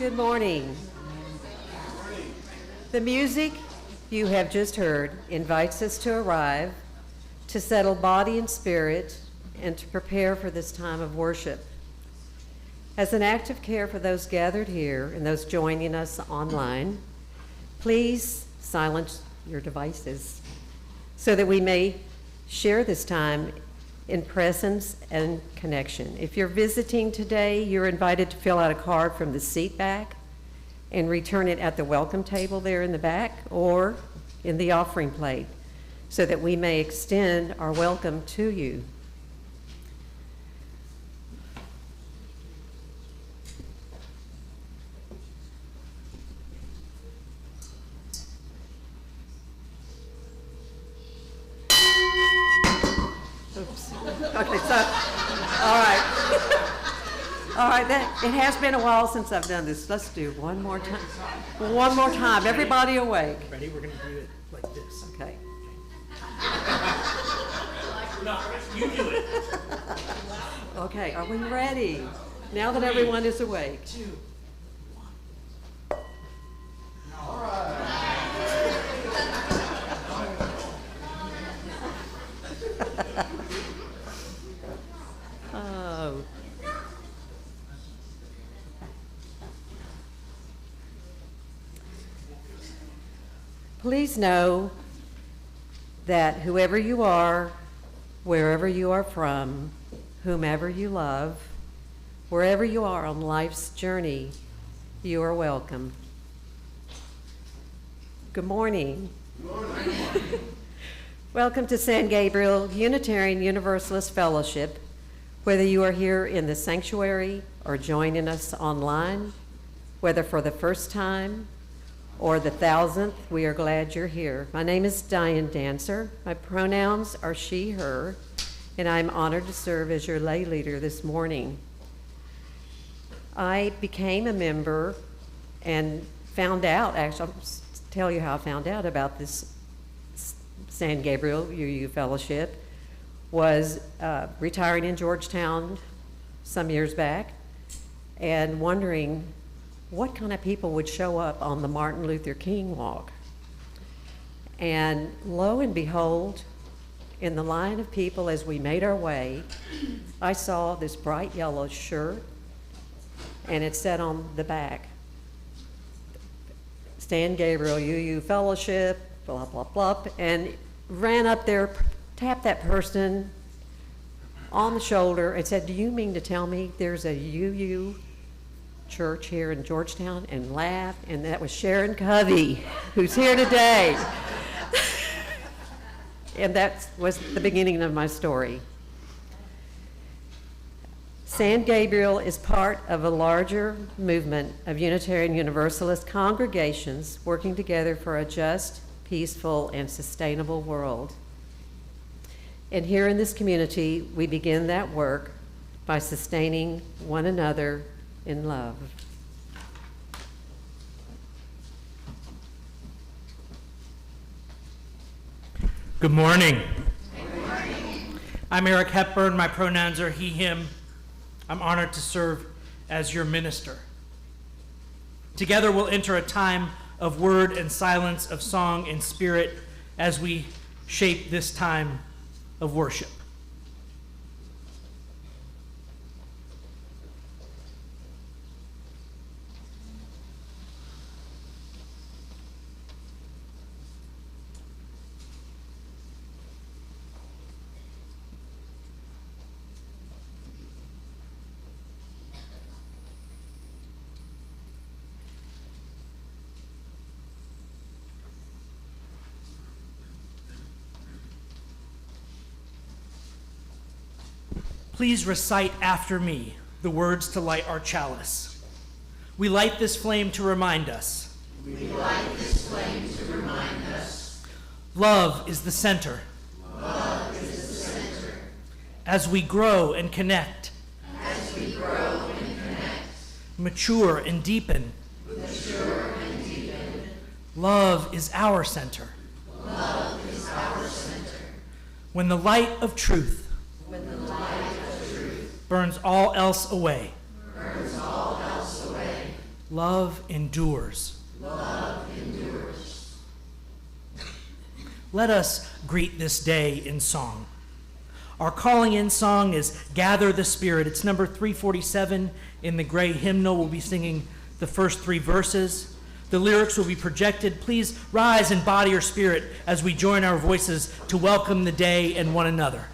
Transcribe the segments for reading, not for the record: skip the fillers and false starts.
Good morning. The music you have just heard invites us to arrive, to settle body and spirit, and to prepare for this time of worship. As an act of care for those gathered here and those joining us online, please silence your devices so that we may share this time in presence and connection. If you're visiting today, you're invited to fill out a card from the seat back and return it at the welcome table there in the back or in the offering plate so that we may extend our welcome to you. Oops. Okay, so, all right. All right, it has been a while since I've done this. Let's do one more time. One more time. Everybody awake. Ready? We're going to do it like this. Okay. No, you do it. Okay, are we ready? Now that everyone is awake. 2, 1. All right. Oh. Please know that whoever you are, wherever you are from, whomever you love, wherever you are on life's journey, you are welcome. Good morning. Good morning. Welcome to San Gabriel Unitarian Universalist Fellowship. Whether you are here in the sanctuary or joining us online, whether for the first time or the 1000th, we are glad you're here. My name is Diane Dancer. My pronouns are she, her, and I'm honored to serve as your lay leader this morning. I became a member and found out, actually, I'll tell you how I found out about this San Gabriel UU Fellowship, was retiring in Georgetown some years back and wondering what kind of people would show up on the Martin Luther King walk. And lo and behold, in the line of people as we made our way, I saw this bright yellow shirt, and it said on the back, San Gabriel UU Fellowship, blah, blah, blah, and ran up there, tapped that person on the shoulder and said, "Do you mean to tell me there's a UU church here in Georgetown?" and laughed. And that was Sharon Covey, who's here today. And that was the beginning of my story. San Gabriel is part of a larger movement of Unitarian Universalist congregations working together for a just, peaceful, and sustainable world. And here in this community, we begin that work by sustaining one another in love. Good morning. Good morning. I'm Eric Hepburn. My pronouns are he, him. I'm honored to serve as your minister. Together we'll enter a time of word and silence, of song and spirit as we shape this time of worship. Please recite after me the words to light our chalice. We light this flame to remind us. We light this flame to remind us. Love is the center. Love is the center. As we grow and connect. As we grow and connect. Mature and deepen. Mature and deepen. Love is our center. Love is our center. When the light of truth burns all else away. Burns all else away. Love endures. Love endures. Let us greet this day in song. Our calling in song is Gather the Spirit. It's number 347 in the gray hymnal. We'll be singing the first 3 verses. The lyrics will be projected. Please rise in body or spirit as we join our voices to welcome the day and one another.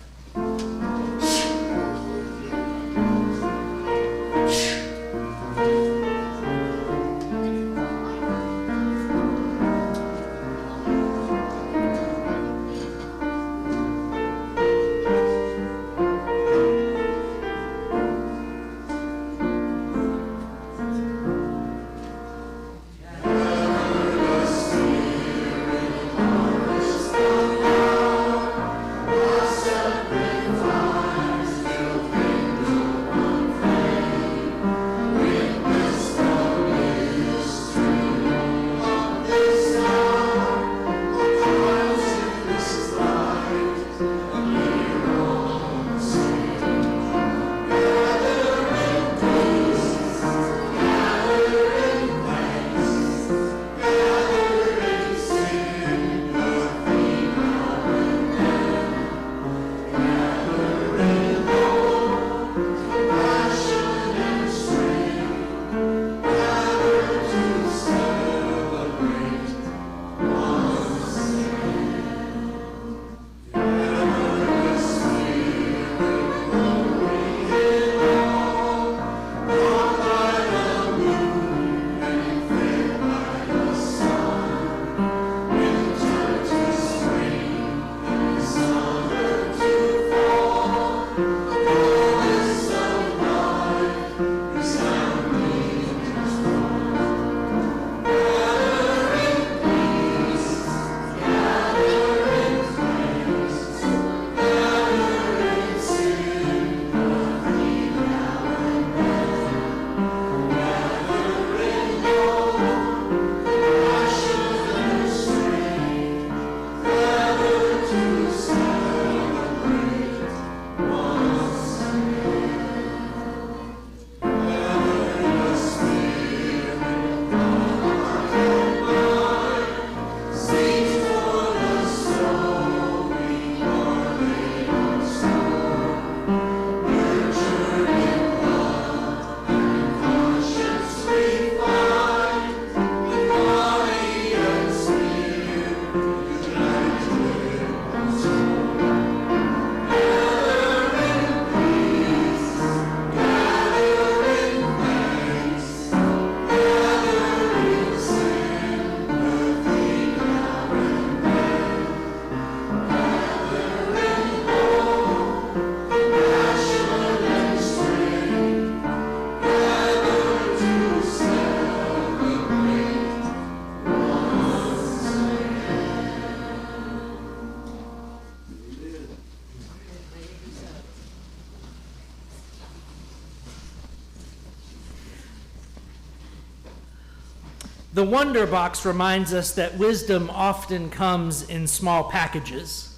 The Wonder Box reminds us that wisdom often comes in small packages,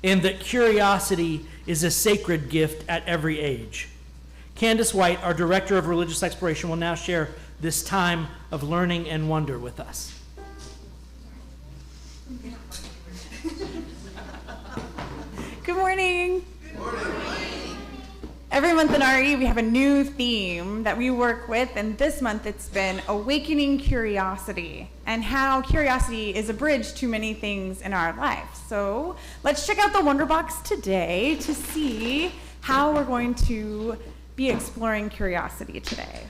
and that curiosity is a sacred gift at every age. Candace White, our Director of Religious Exploration, will now share this time of learning and wonder with us. Good morning. Good morning. Every month in RE, we have a new theme that we work with, and this month it's been Awakening Curiosity, and how curiosity is a bridge to many things in our life. So let's check out the Wonder Box today to see how we're going to be exploring curiosity today.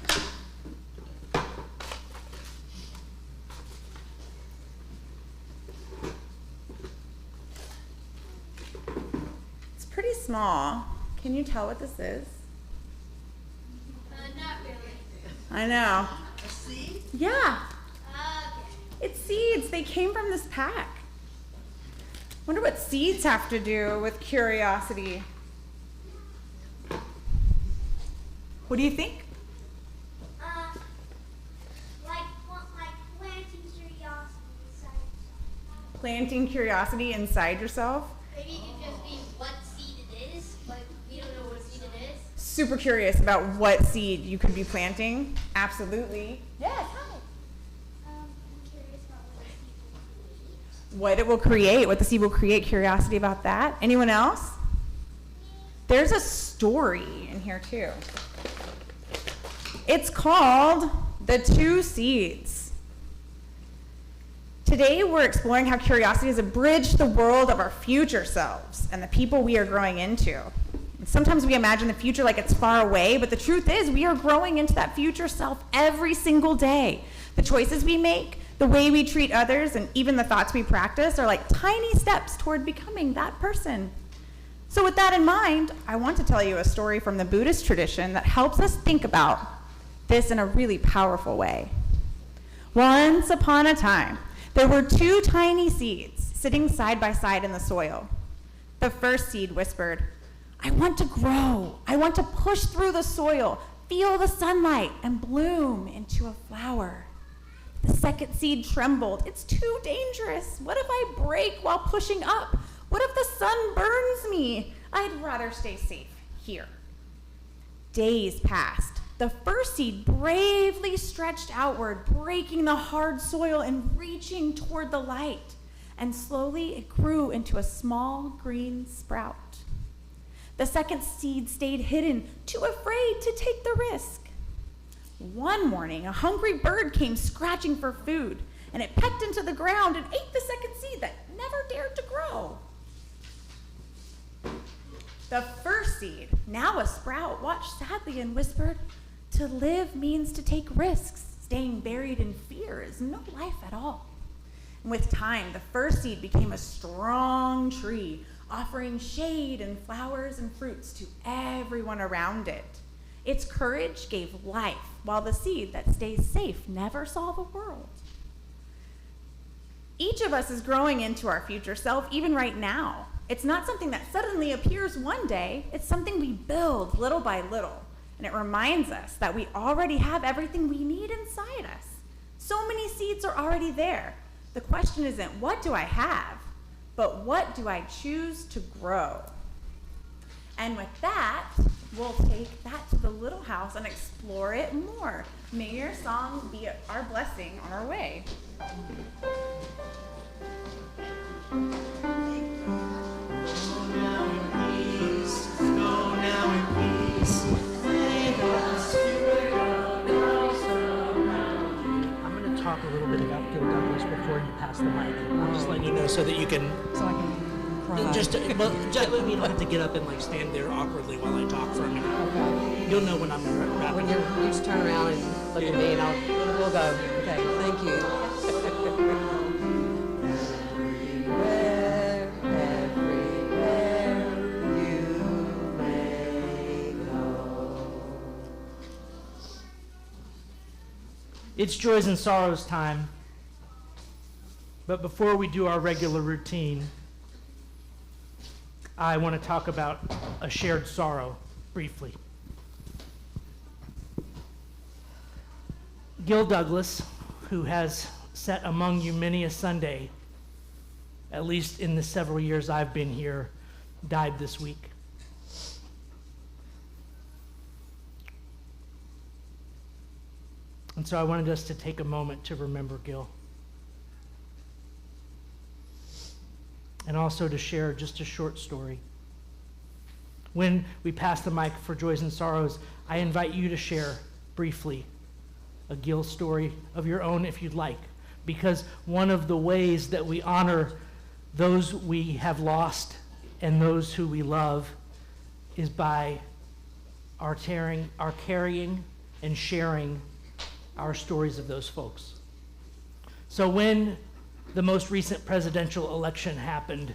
It's pretty small. Can you tell what this is? Not really. I know. A seed? Yeah, Okay. it's seeds. They came from this pack. Wonder what seeds have to do with curiosity. What do you think? Like planting curiosity inside yourself. Planting curiosity inside yourself? Maybe it could just be what seed it is, but we don't know what seed it is. Super curious about what seed you could be planting. Absolutely. Yes. what it will create, what the seed will create, curiosity about that. Anyone else? There's a story in here too. It's called The Two Seeds. Today we're exploring how curiosity is a bridge to the world of our future selves and the people we are growing into. And sometimes we imagine the future like it's far away, but the truth is we are growing into that future self every single day. The choices we make, the way we treat others, and even the thoughts we practice are like tiny steps toward becoming that person. So with that in mind, I want to tell you a story from the Buddhist tradition that helps us think about this in a really powerful way. Once upon a time, there were two tiny seeds sitting side by side in the soil. The first seed whispered, "I want to grow. I want to push through the soil, feel the sunlight, and bloom into a flower." The second seed trembled. "It's too dangerous. What if I break while pushing up? What if the sun burns me? I'd rather stay safe here." Days passed. The first seed bravely stretched outward, breaking the hard soil and reaching toward the light. And slowly it grew into a small green sprout. The second seed stayed hidden, too afraid to take the risk. One morning, a hungry bird came scratching for food, and it pecked into the ground and ate the second seed that never dared to grow. The first seed, now a sprout, watched sadly and whispered, "To live means to take risks. Staying buried in fear is no life at all." And with time, the first seed became a strong tree, offering shade and flowers and fruits to everyone around it. Its courage gave life, while the seed that stays safe never saw the world. Each of us is growing into our future self, even right now. It's not something that suddenly appears one day. It's something we build little by little. And it reminds us that we already have everything we need inside us. So many seeds are already there. The question isn't, what do I have? But what do I choose to grow? And with that, we'll take that to the little house and explore it more. May your song be our blessing on our way. Talk a little bit about Gil Douglas before you pass the mic. I'm just letting you know so that you can. So I can cry. Just you don't have to get up and like stand there awkwardly while I talk for a minute. Okay. You'll know when I'm wrapping. When you just turn around and look at me, and we'll go. Okay, thank you. It's joys and sorrows time. But before we do our regular routine, I want to talk about a shared sorrow briefly. Gil Douglas, who has sat among you many a Sunday, at least in the several years I've been here, died this week. And so I wanted us to take a moment to remember Gil. And also to share just a short story. When we pass the mic for Joys and Sorrows, I invite you to share briefly a Gil story of your own if you'd like. Because one of the ways that we honor those we have lost and those who we love is by our carrying and sharing our stories of those folks. So when the most recent presidential election happened,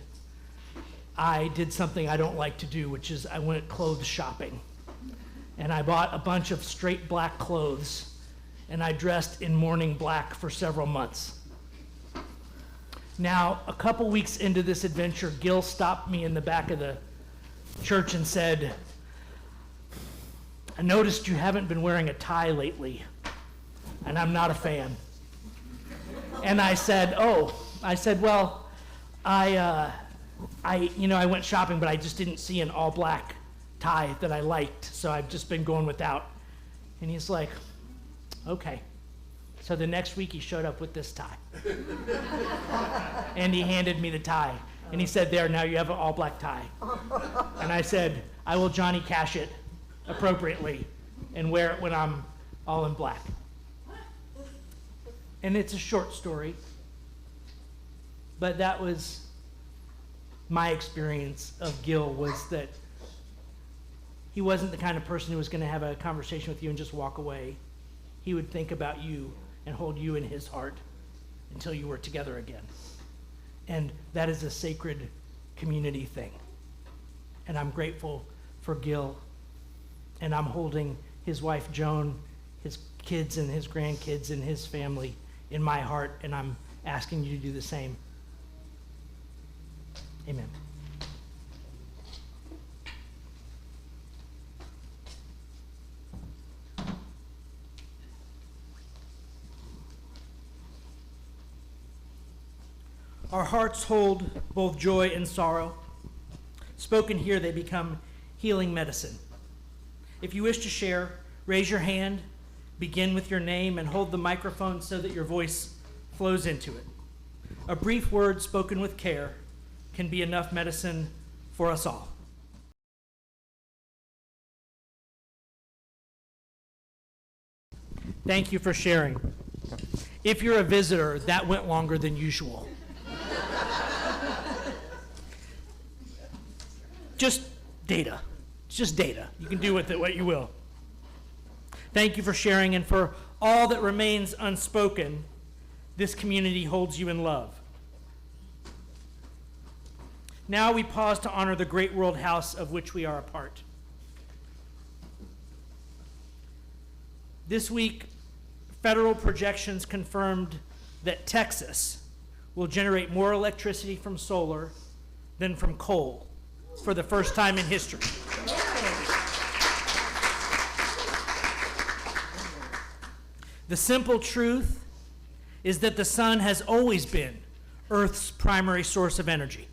I did something I don't like to do, which is I went clothes shopping. And I bought a bunch of straight black clothes, and I dressed in morning black for several months. Now, a couple weeks into this adventure, Gil stopped me in the back of the church and said, "I noticed you haven't been wearing a tie lately, and I'm not a fan." And I said, well, I went shopping, but I just didn't see an all black tie that I liked, so I've just been going without. And he's like, okay. So the next week he showed up with this tie. And he handed me the tie. And he said, there, now you have an all black tie. And I said, I will Johnny Cash it appropriately and wear it when I'm all in black. And it's a short story, but that was my experience of Gil, was that he wasn't the kind of person who was going to have a conversation with you and just walk away. He would think about you and hold you in his heart until you were together again. And that is a sacred community thing. And I'm grateful for Gil. And I'm holding his wife, Joan, his kids and his grandkids and his family in my heart. And I'm asking you to do the same. Amen. Our hearts hold both joy and sorrow. Spoken here, they become healing medicine. If you wish to share, raise your hand, begin with your name, and hold the microphone so that your voice flows into it. A brief word spoken with care can be enough medicine for us all. Thank you for sharing. If you're a visitor, that went longer than usual. Just data. It's just data. You can do with it what you will. Thank you for sharing, and for all that remains unspoken, this community holds you in love. Now we pause to honor the great world house of which we are a part. This week, federal projections confirmed that Texas will generate more electricity from solar than from coal for the first time in history. The simple truth is that the sun has always been Earth's primary source of energy.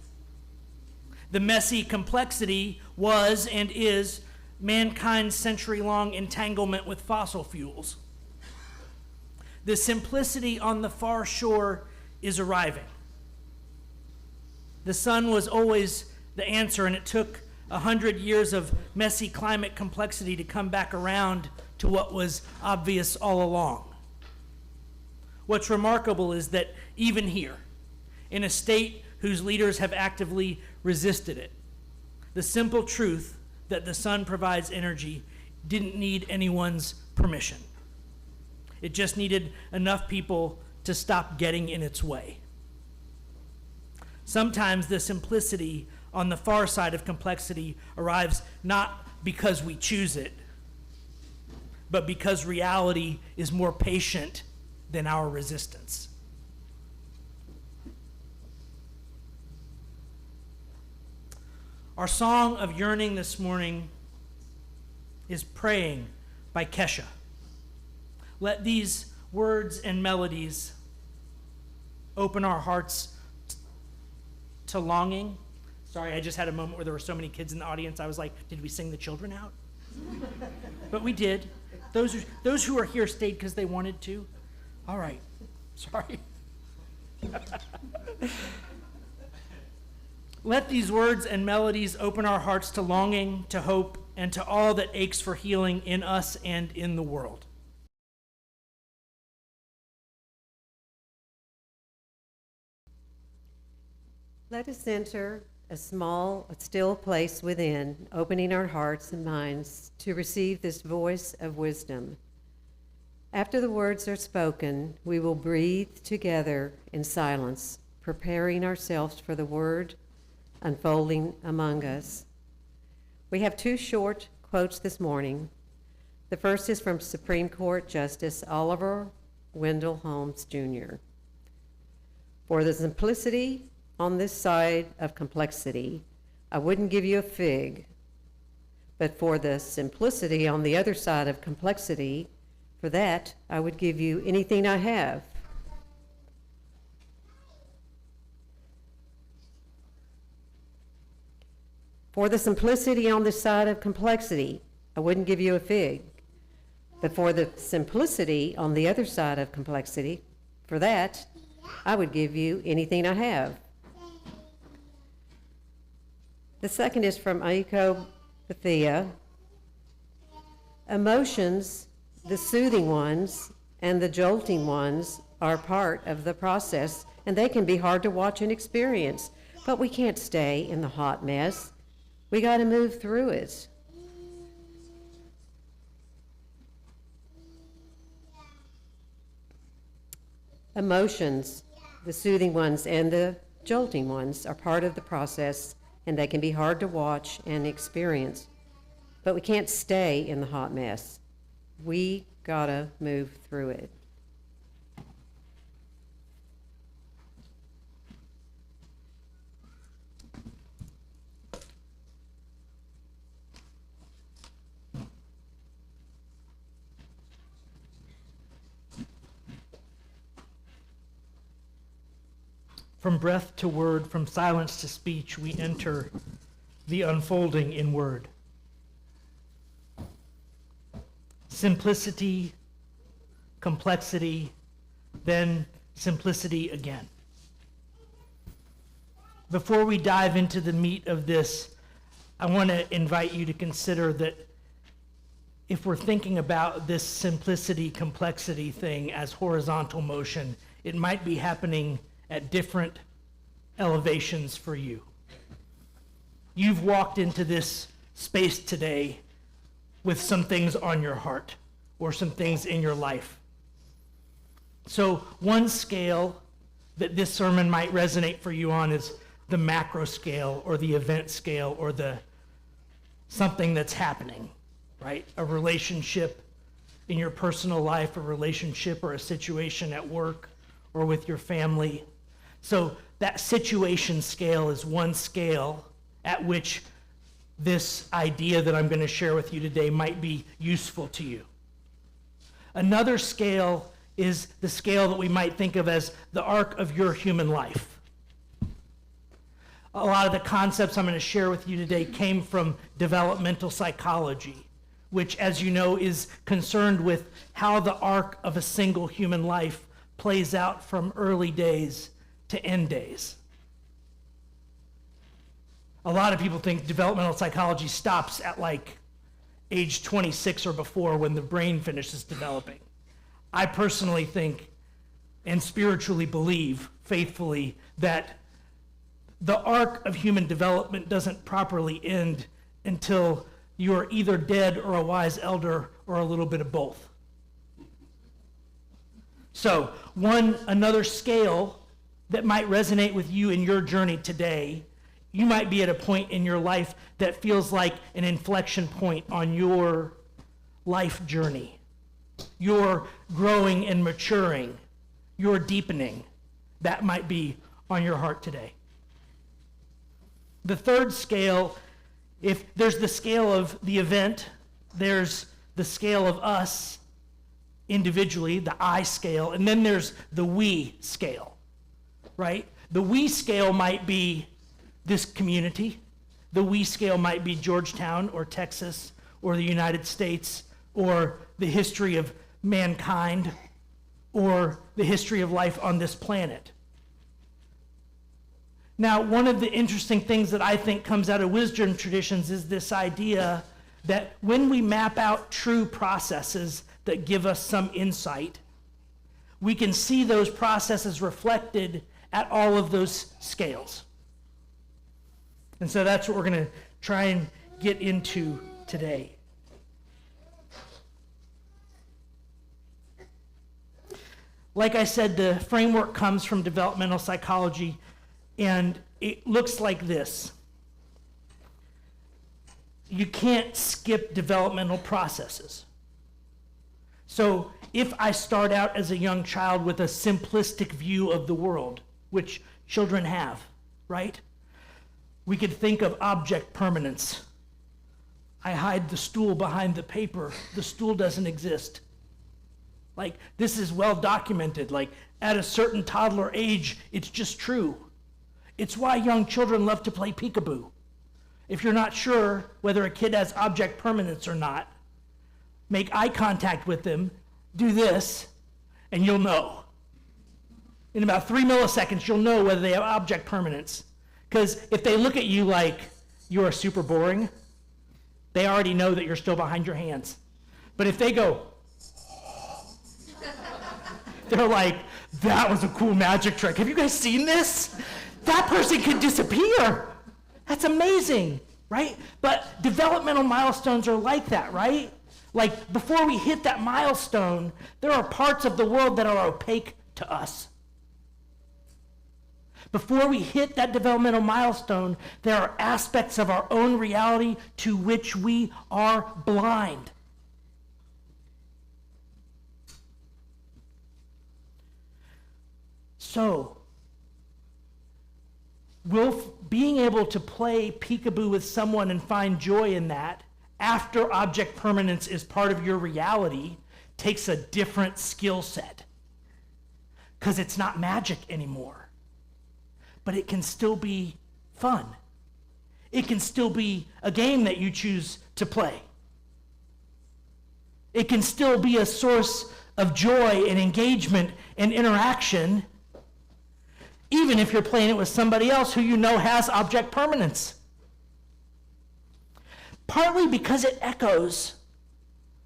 The messy complexity was and is mankind's century-long entanglement with fossil fuels. The simplicity on the far shore is arriving. The sun was always the answer, and it took 100 years of messy climate complexity to come back around to what was obvious all along. What's remarkable is that even here, in a state whose leaders have actively resisted it, the simple truth that the sun provides energy didn't need anyone's permission. It just needed enough people to stop getting in its way. Sometimes the simplicity on the far side of complexity arrives not because we choose it, but because reality is more patient than our resistance. Our song of yearning this morning is Praying by Kesha. Let these words and melodies open our hearts to longing. Sorry, I just had a moment where there were so many kids in the audience. I was like, did we sing the children out? But we did. Those who are here stayed because they wanted to. All right. Sorry. Let these words and melodies open our hearts to longing, to hope, and to all that aches for healing in us and in the world. Let us enter a small, still place within, opening our hearts and minds to receive this voice of wisdom. After the words are spoken, we will breathe together in silence, preparing ourselves for the word unfolding among us. We have two short quotes this morning. The first is from Supreme Court Justice Oliver Wendell Holmes, Jr. For the simplicity on this side of complexity, I wouldn't give you a fig, but for the simplicity on the other side of complexity, for that, I would give you anything I have. For the simplicity on this side of complexity, I wouldn't give you a fig, But for the simplicity on the other side of complexity, for that, I would give you anything I have. The second is from Aiko Bethea. Emotions, the soothing ones and the jolting ones, are part of the process, and they can be hard to watch and experience. But we can't stay in the hot mess. We got to move through it. Emotions, the soothing ones and the jolting ones, are part of the process, and they can be hard to watch and experience. But we can't stay in the hot mess. We gotta move through it. From breath to word, from silence to speech, we enter the unfolding in word. Simplicity, complexity, then simplicity again. Before we dive into the meat of this, I want to invite you to consider that if we're thinking about this simplicity, complexity thing as horizontal motion, it might be happening at different elevations for you. You've walked into this space today with some things on your heart or some things in your life. So one scale that this sermon might resonate for you on is the macro scale or the event scale or the something that's happening, right? A relationship in your personal life, a relationship or a situation at work or with your family. So that situation scale is one scale at which this idea that I'm going to share with you today might be useful to you. Another scale is the scale that we might think of as the arc of your human life. A lot of the concepts I'm going to share with you today came from developmental psychology, which, as you know, is concerned with how the arc of a single human life plays out from early days to end days. A lot of people think developmental psychology stops at like age 26 or before when the brain finishes developing. I personally think and spiritually believe faithfully that the arc of human development doesn't properly end until you are either dead or a wise elder or a little bit of both. So another scale that might resonate with you in your journey today, you might be at a point in your life that feels like an inflection point on your life journey. You're growing and maturing. You're deepening. That might be on your heart today. The third scale, if there's the scale of the event, there's the scale of us individually, the I scale, and then there's the we scale. Right? The we scale might be this community. The we scale might be Georgetown or Texas or the United States or the history of mankind or the history of life on this planet. Now, one of the interesting things that I think comes out of wisdom traditions is this idea that when we map out true processes that give us some insight, we can see those processes reflected at all of those scales. And so that's what we're going to try and get into today. Like I said, the framework comes from developmental psychology, and it looks like this. You can't skip developmental processes. So if I start out as a young child with a simplistic view of the world, which children have, right? We could think of object permanence. I hide the stool behind the paper. The stool doesn't exist. Like, this is well documented. Like, at a certain toddler age, it's just true. It's why young children love to play peekaboo. If you're not sure whether a kid has object permanence or not, make eye contact with them, do this, and you'll know. In about 3 milliseconds, you'll know whether they have object permanence. Because if they look at you like you are super boring, they already know that you're still behind your hands. But if they go, they're like, that was a cool magic trick. Have you guys seen this? That person can disappear. That's amazing, right? But developmental milestones are like that, right? Like before we hit that milestone, there are parts of the world that are opaque to us. Before we hit that developmental milestone, there are aspects of our own reality to which we are blind. So, being able to play peekaboo with someone and find joy in that after object permanence is part of your reality takes a different skill set. Because it's not magic anymore. But it can still be fun. It can still be a game that you choose to play. It can still be a source of joy and engagement and interaction, even if you're playing it with somebody else who you know has object permanence. Partly because it echoes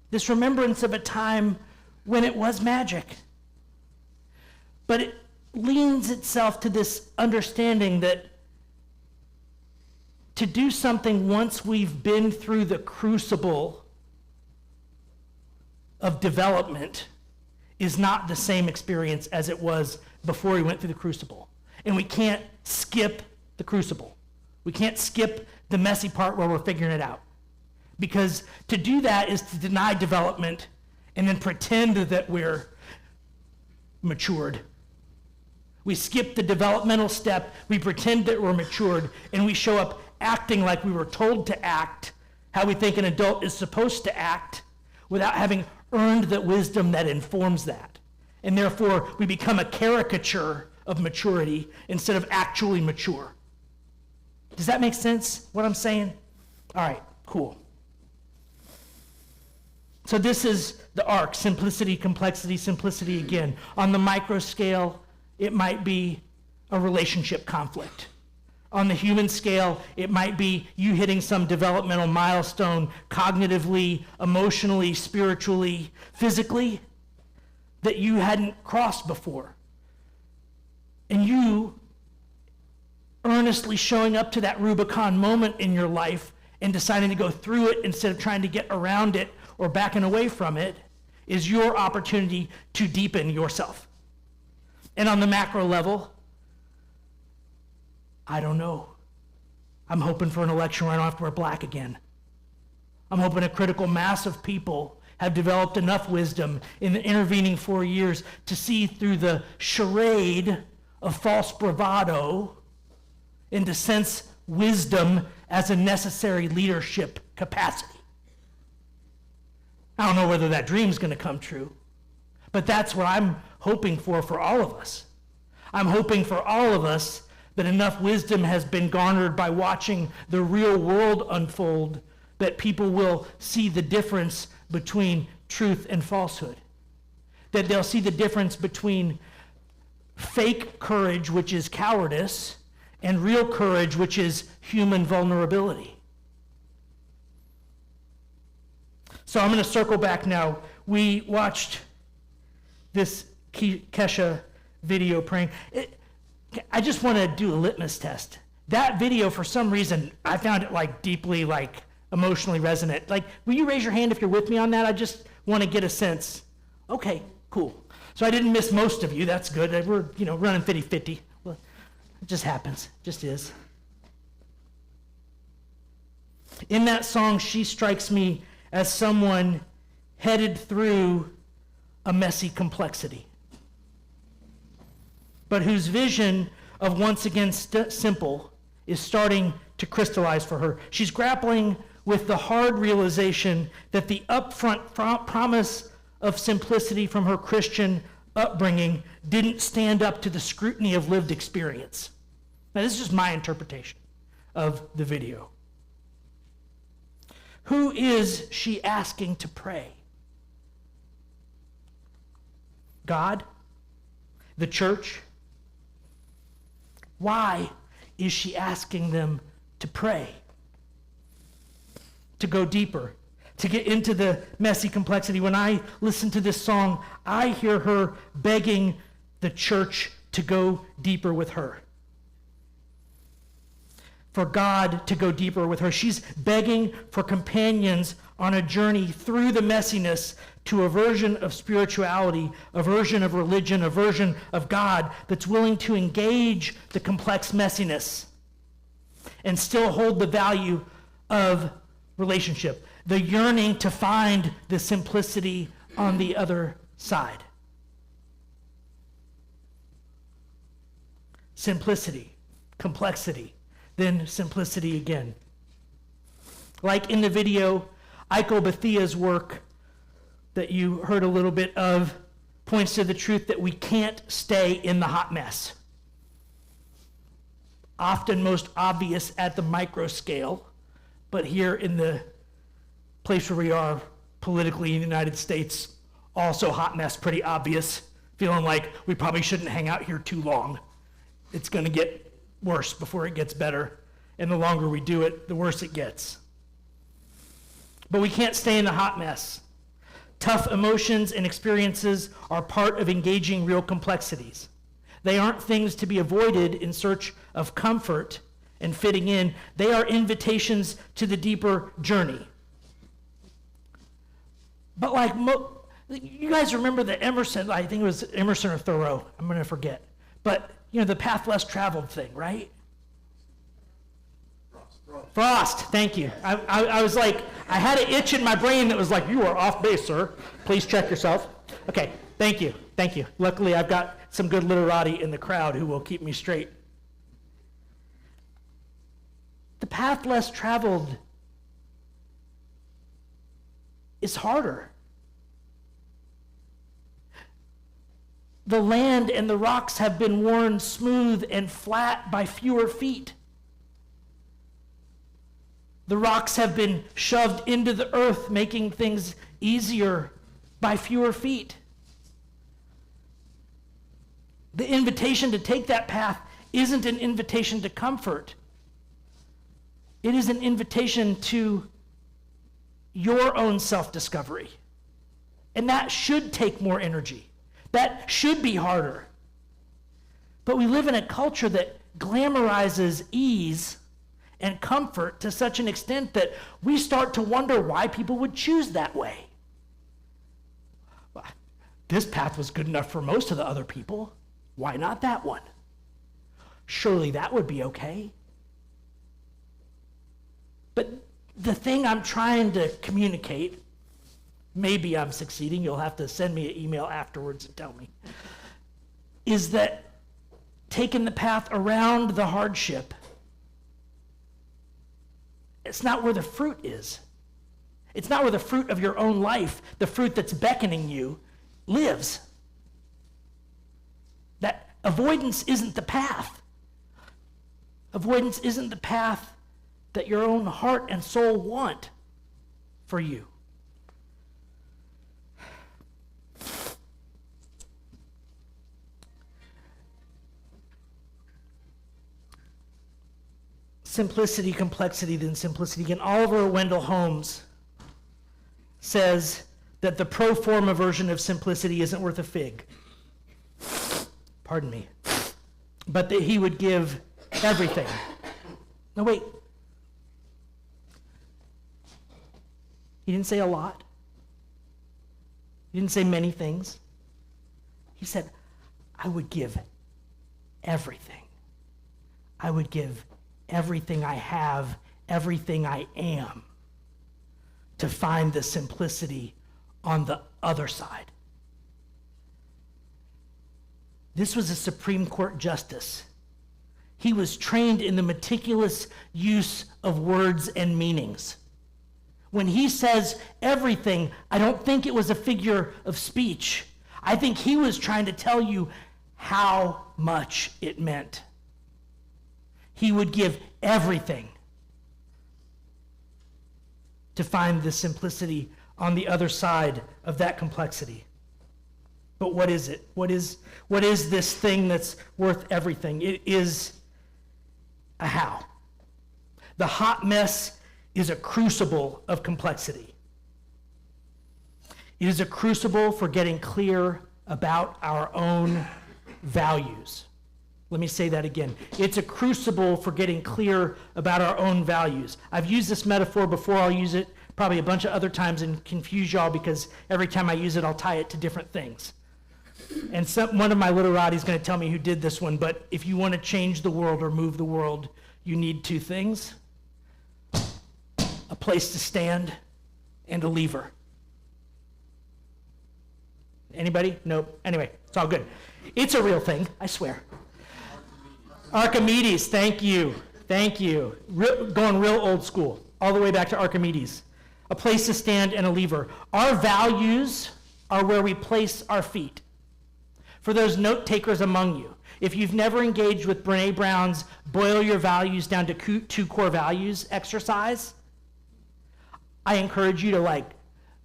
this remembrance of a time when it was magic. But it leans itself to this understanding that to do something once we've been through the crucible of development is not the same experience as it was before we went through the crucible. And we can't skip the crucible. We can't skip the messy part where we're figuring it out. Because to do that is to deny development and then pretend that we're matured. We skip the developmental step, we pretend that we're matured, and we show up acting like we were told to act, how we think an adult is supposed to act, without having earned the wisdom that informs that. And therefore, we become a caricature of maturity instead of actually mature. Does that make sense, what I'm saying? All right, cool. So this is the arc, simplicity, complexity, simplicity again. On the micro scale, it might be a relationship conflict. On the human scale, it might be you hitting some developmental milestone cognitively, emotionally, spiritually, physically that you hadn't crossed before. And you earnestly showing up to that Rubicon moment in your life and deciding to go through it instead of trying to get around it or backing away from it is your opportunity to deepen yourself. And on the macro level, I don't know. I'm hoping for an election where I don't have to wear black again. I'm hoping a critical mass of people have developed enough wisdom in the intervening 4 years to see through the charade of false bravado and to sense wisdom as a necessary leadership capacity. I don't know whether that dream's going to come true, but that's what I'm hoping for all of us. I'm hoping for all of us that enough wisdom has been garnered by watching the real world unfold that people will see the difference between truth and falsehood. That they'll see the difference between fake courage, which is cowardice, and real courage, which is human vulnerability. So I'm going to circle back now. We watched this Kesha video praying. I just want to do a litmus test. That video, for some reason, I found it deeply emotionally resonant. Will you raise your hand if you're with me on that? I just want to get a sense. Okay, cool. So I didn't miss most of you. That's good. We're running 50-50. Well, it just happens. It just is. In that song, she strikes me as someone headed through a messy complexity, but whose vision of once again simple is starting to crystallize for her. She's grappling with the hard realization that the upfront promise of simplicity from her Christian upbringing didn't stand up to the scrutiny of lived experience. Now, this is just my interpretation of the video. Who is she asking to pray? God? The church? Why is she asking them to pray? To go deeper, to get into the messy complexity. When I listen to this song, I hear her begging the church to go deeper with her. For God to go deeper with her. She's begging for companions on a journey through the messiness to a version of spirituality, a version of religion, a version of God that's willing to engage the complex messiness and still hold the value of relationship, the yearning to find the simplicity on the other side. Simplicity, complexity, then simplicity again. Like in the video, Iko Bethia's work that you heard a little bit of points to the truth that we can't stay in the hot mess. Often most obvious at the micro scale, but here in the place where we are politically in the United States, also hot mess, pretty obvious, feeling like we probably shouldn't hang out here too long. It's going to get worse before it gets better, and the longer we do it, the worse it gets. But we can't stay in the hot mess. Tough emotions and experiences are part of engaging real complexities. They aren't things to be avoided in search of comfort and fitting in. They are invitations to the deeper journey. But like, you guys remember the Emerson, I think it was Emerson or Thoreau, I'm going to forget. But, the path less traveled thing, right? Frost, thank you. I was like, I had an itch in my brain that was like, you are off base, sir. Please check yourself. Okay, thank you. Luckily, I've got some good literati in the crowd who will keep me straight. The path less traveled is harder. The land and the rocks have been worn smooth and flat by fewer feet. The rocks have been shoved into the earth, making things easier by fewer feet. The invitation to take that path isn't an invitation to comfort. It is an invitation to your own self-discovery. And that should take more energy. That should be harder. But we live in a culture that glamorizes ease and comfort to such an extent that we start to wonder why people would choose that way. Well, this path was good enough for most of the other people. Why not that one? Surely that would be okay. But the thing I'm trying to communicate, maybe I'm succeeding, you'll have to send me an email afterwards and tell me, is that taking the path around the hardship, it's not where the fruit is. It's not where the fruit of your own life, the fruit that's beckoning you, lives. That avoidance isn't the path. Avoidance isn't the path that your own heart and soul want for you. Simplicity, complexity, then simplicity again. Oliver Wendell Holmes says that the pro forma version of simplicity isn't worth a fig. Pardon me. But that he would give everything. No, wait. He didn't say a lot. He didn't say many things. He said, I would give everything. I would give everything I have, everything I am, to find the simplicity on the other side. This was a Supreme Court justice. He was trained in the meticulous use of words and meanings. When he says everything, I don't think it was a figure of speech. I think he was trying to tell you how much it meant. He would give everything to find the simplicity on the other side of that complexity. But what is it? What is this thing that's worth everything? It is a how. The hot mess is a crucible of complexity. It is a crucible for getting clear about our own values. Let me say that again. It's a crucible for getting clear about our own values. I've used this metaphor before. I'll use it probably a bunch of other times and confuse y'all because every time I use it, I'll tie it to different things. And one of my literati is going to tell me who did this one, but if you want to change the world or move the world, you need two things: a place to stand and a lever. Anybody? Nope. Anyway, it's all good. It's a real thing, I swear. Archimedes, thank you. Thank you. Going real old school, all the way back to Archimedes. A place to stand and a lever. Our values are where we place our feet. For those note takers among you, if you've never engaged with Brene Brown's boil your values down to 2 core values exercise, I encourage you to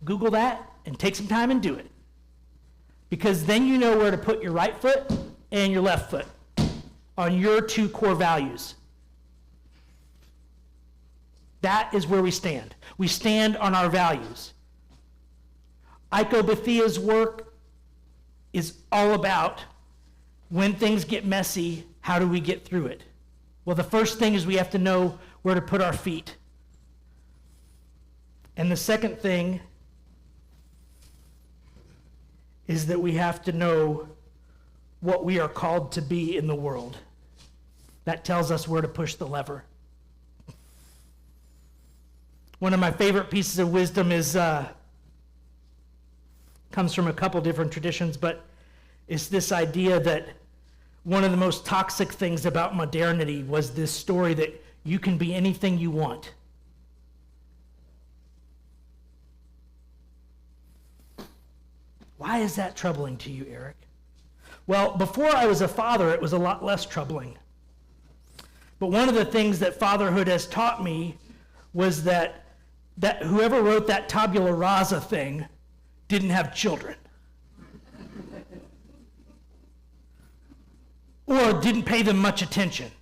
Google that and take some time and do it. Because then you know where to put your right foot and your left foot on your 2 core values. That is where we stand. We stand on our values. Iko Bethia's work is all about when things get messy, how do we get through it? Well, the first thing is we have to know where to put our feet. And the second thing is that we have to know what we are called to be in the world. That tells us where to push the lever. One of my favorite pieces of wisdom comes from a couple different traditions, but it's this idea that one of the most toxic things about modernity was this story that you can be anything you want. Why is that troubling to you, Eric? Well, before I was a father, it was a lot less troubling. But one of the things that fatherhood has taught me was that whoever wrote that tabula rasa thing didn't have children. Or didn't pay them much attention.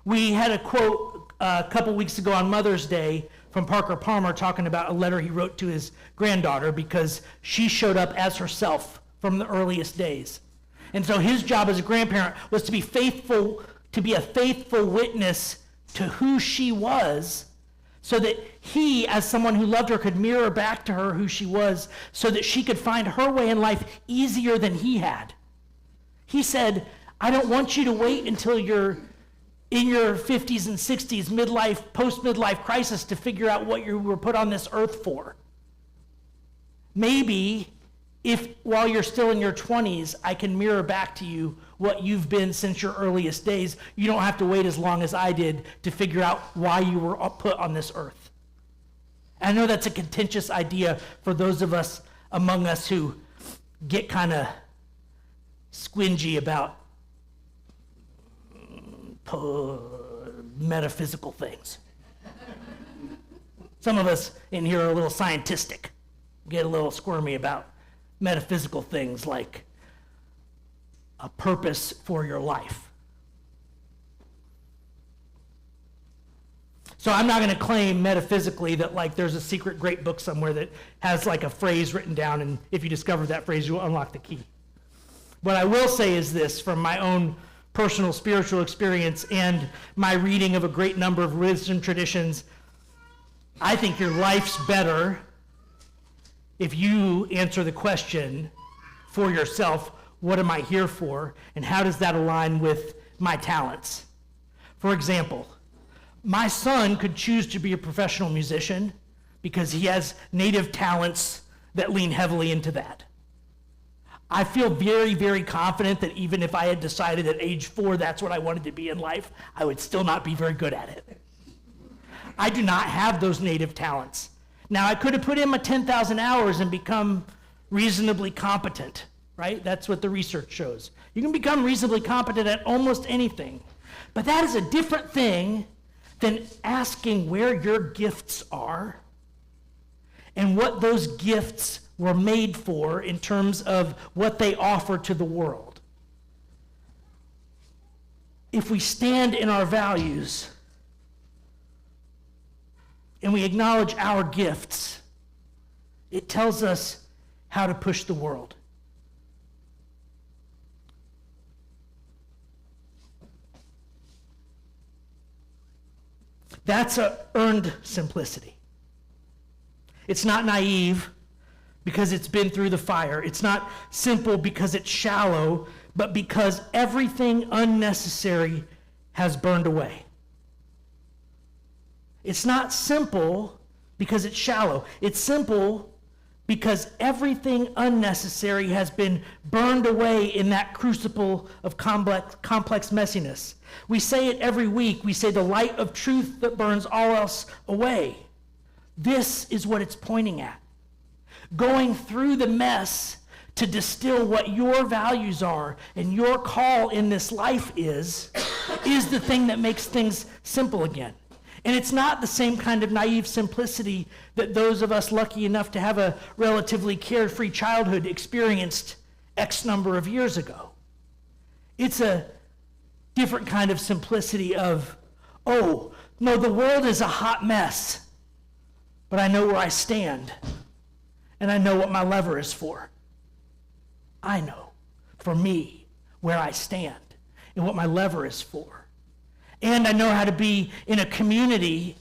We had a quote a couple weeks ago on Mother's Day from Parker Palmer talking about a letter he wrote to his granddaughter because she showed up as herself from the earliest days. And so his job as a grandparent was to be faithful, to be a faithful witness to who she was, so that he, as someone who loved her, could mirror back to her who she was, so that she could find her way in life easier than he had. He said, I don't want you to wait until you're in your 50s and 60s, midlife, post-midlife crisis to figure out what you were put on this earth for. Maybe if while you're still in your 20s, I can mirror back to you what you've been since your earliest days. You don't have to wait as long as I did to figure out why you were put on this earth. I know that's a contentious idea for those of us among us who get kind of squingy about metaphysical things. Some of us in here are a little scientistic, get a little squirmy about metaphysical things like a purpose for your life. So I'm not going to claim metaphysically that there's a secret great book somewhere that has a phrase written down, and if you discover that phrase, you'll unlock the key. What I will say is this, from my own personal spiritual experience and my reading of a great number of wisdom traditions, I think your life's better if you answer the question for yourself, what am I here for, and how does that align with my talents? For example, my son could choose to be a professional musician because he has native talents that lean heavily into that. I feel very, very confident that even if I had decided at age 4 that's what I wanted to be in life, I would still not be very good at it. I do not have those native talents. Now, I could have put in my 10,000 hours and become reasonably competent, right? That's what the research shows. You can become reasonably competent at almost anything. But that is a different thing than asking where your gifts are and what those gifts were made for in terms of what they offer to the world. If we stand in our values and we acknowledge our gifts, it tells us how to push the world. That's an earned simplicity. It's not naive because it's been through the fire. It's not simple because it's shallow, but because everything unnecessary has burned away. It's not simple because it's shallow. It's simple because everything unnecessary has been burned away in that crucible of complex messiness. We say it every week. We say the light of truth that burns all else away. This is what it's pointing at. Going through the mess to distill what your values are and your call in this life is the thing that makes things simple again. And it's not the same kind of naive simplicity that those of us lucky enough to have a relatively carefree childhood experienced X number of years ago. It's a different kind of simplicity of, oh, no, the world is a hot mess, but I know where I stand, and I know what my lever is for. I know, for me, where I stand and what my lever is for. And I know how to be in a community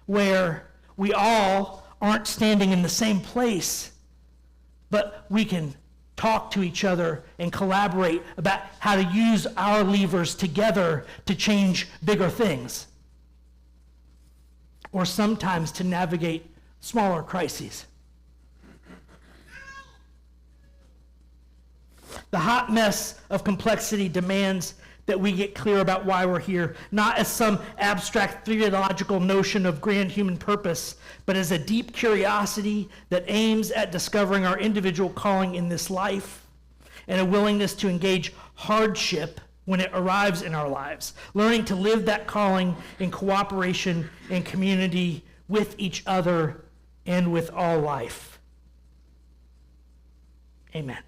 where we all aren't standing in the same place, but we can talk to each other and collaborate about how to use our levers together to change bigger things, or sometimes to navigate smaller crises. The hot mess of complexity demands that we get clear about why we're here, not as some abstract theological notion of grand human purpose, but as a deep curiosity that aims at discovering our individual calling in this life and a willingness to engage hardship when it arrives in our lives, learning to live that calling in cooperation and community with each other and with all life. Amen.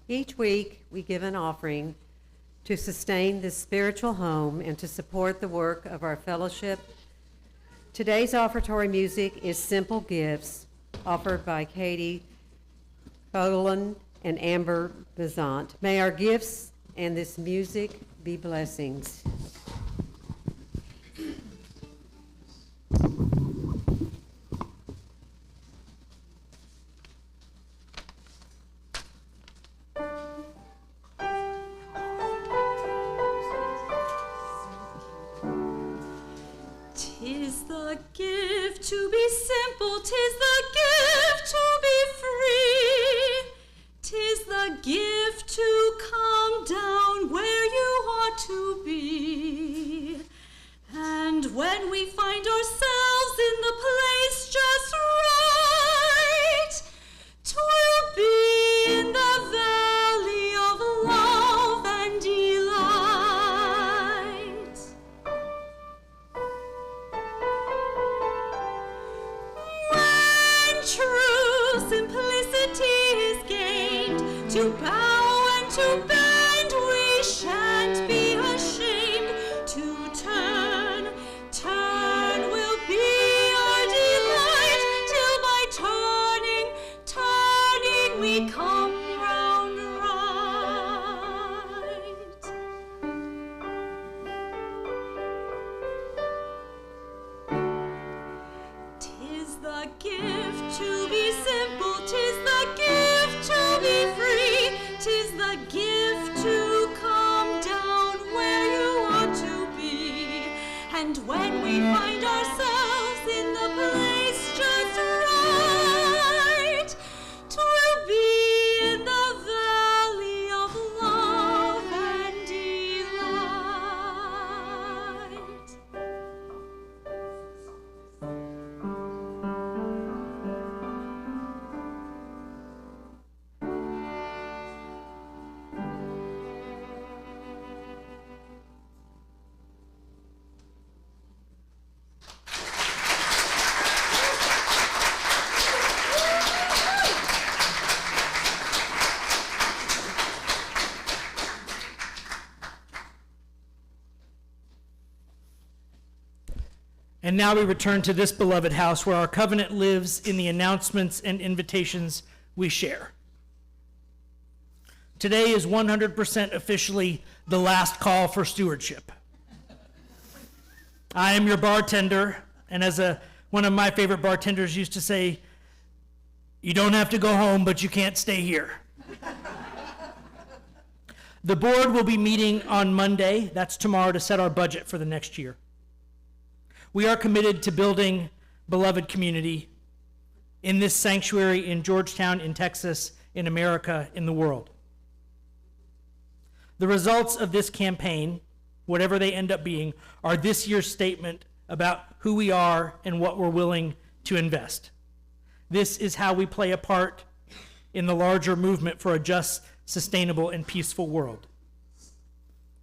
Each week, we give an offering to sustain this spiritual home and to support the work of our fellowship. Today's offertory music is Simple Gifts, offered by Katie Boland and Amber Bezant. May our gifts and this music be blessings. Tis the gift to be simple, 'tis the gift to be free, 'tis the gift to come down where you ought to be. And when we find ourselves in the place just right, 'twill be in the valley of love and delight. When true simplicity is gained, to bow and to bend we shan't be ashamed. To turn will be our delight, till by turning we come round right. 'Tis the gift to be simple, 'tis the gift to be free, 'tis the gift to come down where you ought to be. And when we find ourselves in the place just right, 'twill be in the valley of love and delight. And now we return to this beloved house where our covenant lives in the announcements and invitations we share. Today is 100% officially the last call for stewardship. I am your bartender, and as one of my favorite bartenders used to say, you don't have to go home, but you can't stay here. The board will be meeting on Monday, that's tomorrow, to set our budget for the next year. We are committed to building beloved community in this sanctuary in Georgetown, in Texas, in America, in the world. The results of this campaign, whatever they end up being, are this year's statement about who we are and what we're willing to invest. This is how we play a part in the larger movement for a just, sustainable, and peaceful world.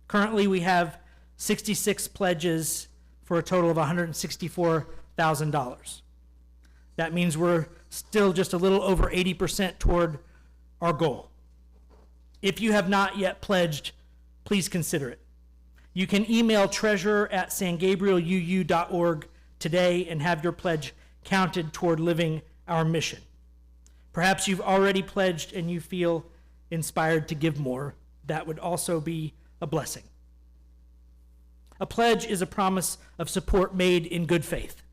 Currently, we have 66 pledges for a total of $164,000. That means we're still just a little over 80% toward our goal. If you have not yet pledged, please consider it. You can email treasure@sangabrieluu.org today and have your pledge counted toward living our mission. Perhaps you've already pledged and you feel inspired to give more. That would also be a blessing. A pledge is a promise of support made in good faith.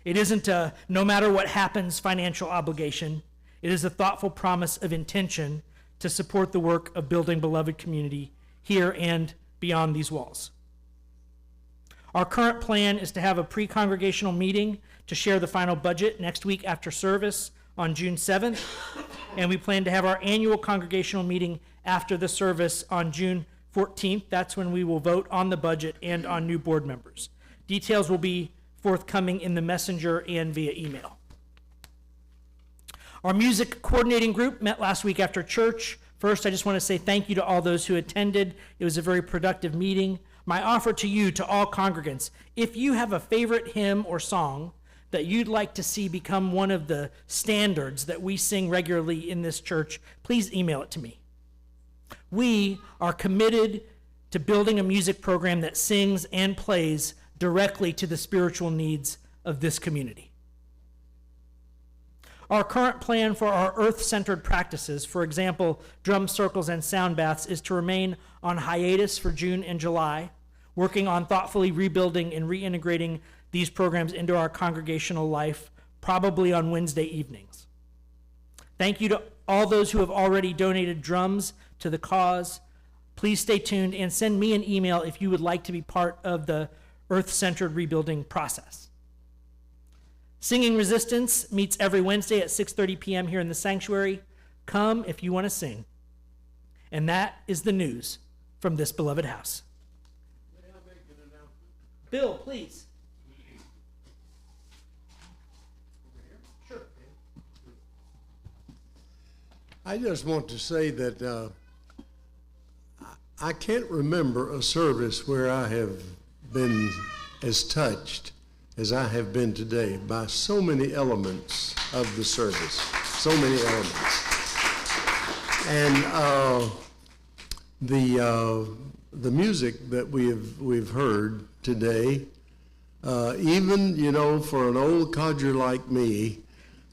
It isn't a no matter what happens financial obligation. It is a thoughtful promise of intention to support the work of building beloved community here and beyond these walls. Our current plan is to have a pre-congregational meeting to share the final budget next week after service on June 7th, and we plan to have our annual congregational meeting after the service on June 14th. That's when we will vote on the budget and on new board members. Details will be forthcoming in the messenger and via email. Our music coordinating group met last week after church. First, I just want to say thank you to all those who attended. It was a very productive meeting. My offer to you, to all congregants, if you have a favorite hymn or song that you'd like to see become one of the standards that we sing regularly in this church, please email it to me. We are committed to building a music program that sings and plays directly to the spiritual needs of this community. Our current plan for our earth-centered practices, for example, drum circles and sound baths, is to remain on hiatus for June and July, working on thoughtfully rebuilding and reintegrating these programs into our congregational life, probably on Wednesday evenings. Thank you to all those who have already donated drums to the cause. Please stay tuned and send me an email if you would like to be part of the earth-centered rebuilding process. Singing Resistance meets every Wednesday at 6:30 p.m. here in the sanctuary. Come if you want to sing. And that is the news from this beloved house. May I make an announcement? Bill, please. Sure. I just want to say that I can't remember a service where I have been as touched as I have been today by so many elements of the service, so many elements. And the music that we've heard today, even, you know, for an old codger like me,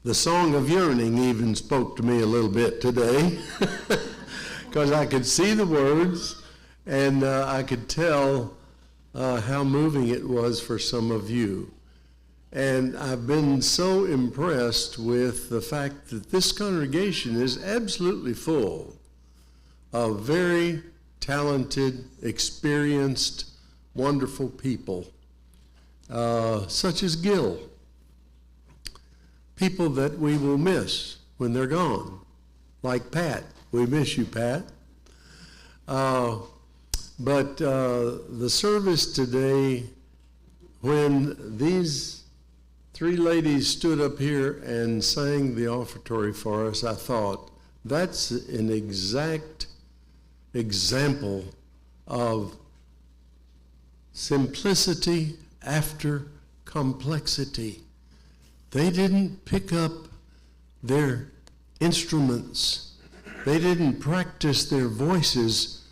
the Song of Yearning even spoke to me a little bit today, because I could see the words and I could tell how moving it was for some of you. And I've been so impressed with the fact that this congregation is absolutely full of very talented, experienced, wonderful people, such as Gil. People that we will miss when they're gone, like Pat. We miss you, Pat. But the service today, when these three ladies stood up here and sang the offertory for us, I thought, that's an exact example of simplicity after complexity. They didn't pick up their instruments. They didn't practice their voices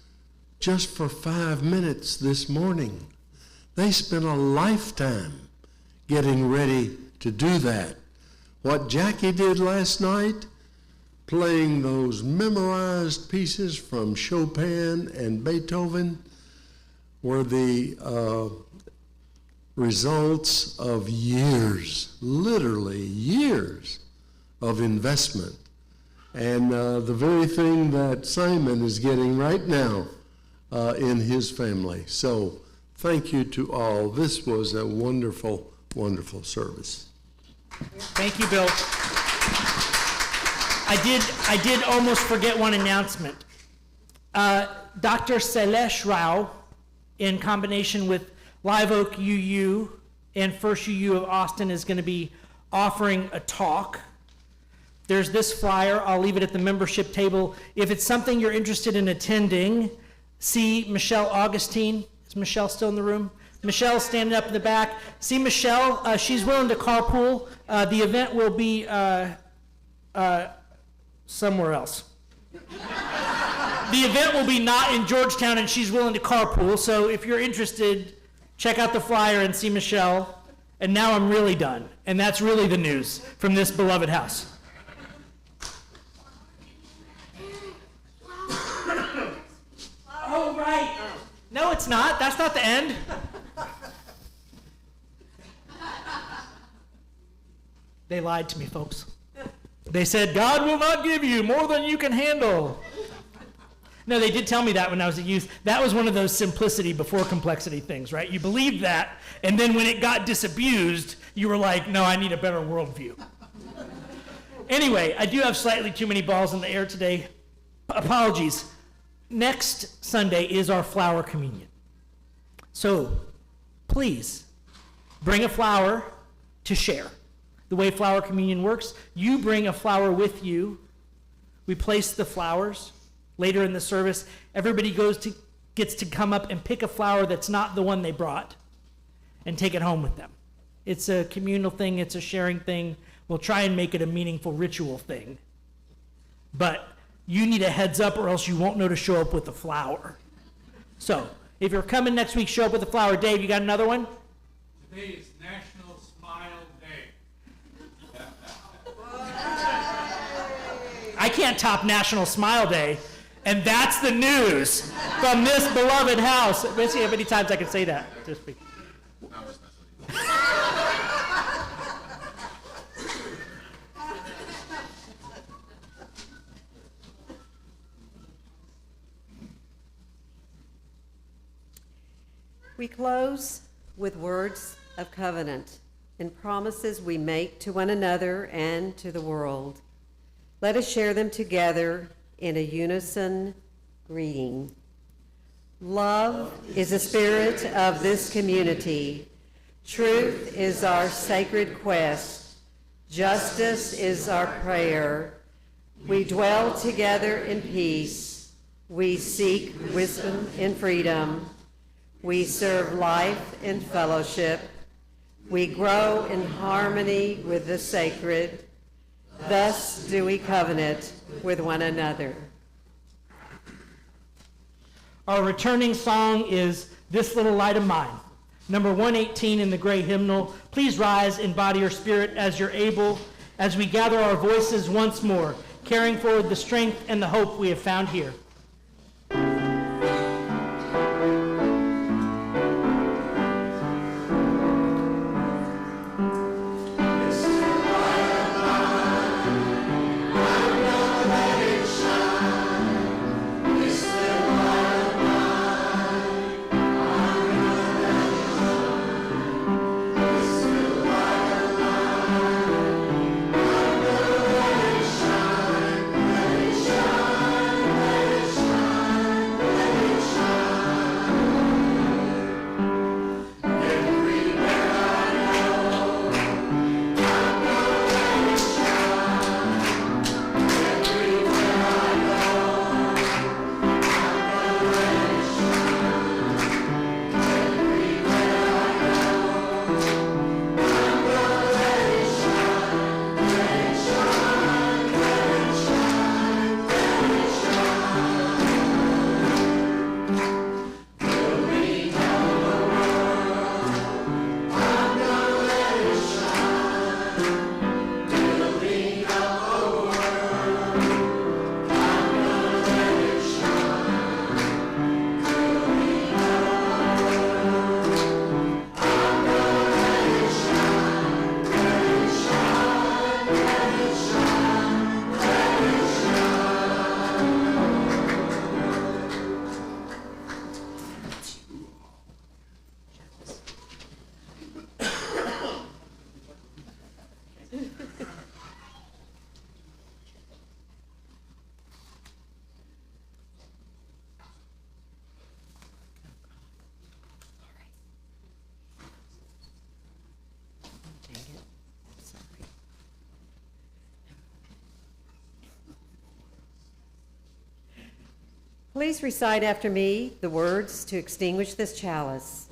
just for 5 minutes this morning. They spent a lifetime getting ready to do that. What Jackie did last night, playing those memorized pieces from Chopin and Beethoven, were the results of years, literally years of investment. And the very thing that Simon is getting right now in his family. So thank you to all. This was a wonderful, wonderful service. Thank you, Bill. I did almost forget one announcement. Dr. Sailesh Rao, in combination with Live Oak UU and First UU of Austin, is going to be offering a talk. There's this flyer. I'll leave it at the membership table. If it's something you're interested in attending, see Michelle Augustine. Is Michelle still in the room? Michelle's standing up in the back. See Michelle. She's willing to carpool. The event will be somewhere else. The event will be not in Georgetown, and she's willing to carpool. So if you're interested, check out the flyer and see Michelle. And now I'm really done. And that's really the news from this beloved house. Oh, right. No, it's not. That's not the end. They lied to me, folks. They said, God will not give you more than you can handle. No, they did tell me that when I was a youth. That was one of those simplicity before complexity things, right? You believed that, and then when it got disabused, you were like, no, I need a better worldview. Anyway, I do have slightly too many balls in the air today. Apologies. Next Sunday is our flower communion. So, please, bring a flower to share. The way flower communion works, you bring a flower with you. We place the flowers. Later in the service, everybody gets to come up and pick a flower that's not the one they brought and take it home with them. It's a communal thing. It's a sharing thing. We'll try and make it a meaningful ritual thing. But you need a heads up or else you won't know to show up with a flower. So, if you're coming next week, show up with a flower. Dave, you got another one? Today is National Smile Day. I can't top National Smile Day. And that's the news from this beloved house. Let's see how many times I can say that this week. We close with words of covenant and promises we make to one another and to the world. Let us share them together in a unison greeting. Love is the spirit of this community. Truth is our sacred quest. Justice is our prayer. We dwell together in peace. We seek wisdom in freedom. We serve life in fellowship. We grow in harmony with the sacred. Thus do we covenant with one another. Our returning song is This Little Light of Mine, number 118 in the gray hymnal. Please rise in body or spirit as you're able, as we gather our voices once more, carrying forward the strength and the hope we have found here. Please recite after me the words to extinguish this chalice.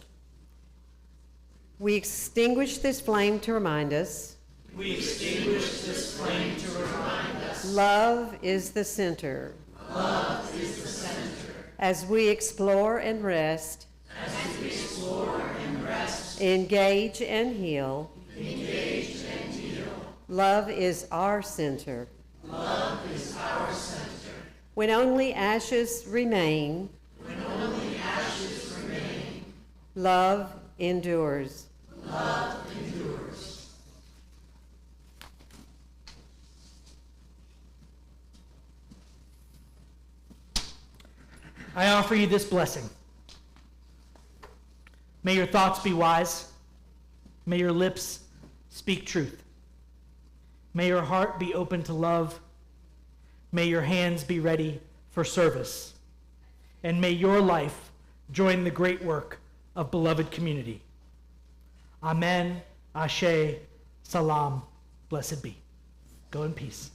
We extinguish this flame to remind us. We extinguish this flame to remind us. Love is the center. Love is the center. As we explore and rest. As we explore and rest. Engage and heal. Engage and heal. Love is our center. Love is our center. When only ashes remain. When only ashes remain. Love endures. Love endures. I offer you this blessing. May your thoughts be wise. May your lips speak truth. May your heart be open to love. May your hands be ready for service. And may your life join the great work of beloved community. Amen, Ashe, Salam, blessed be. Go in peace.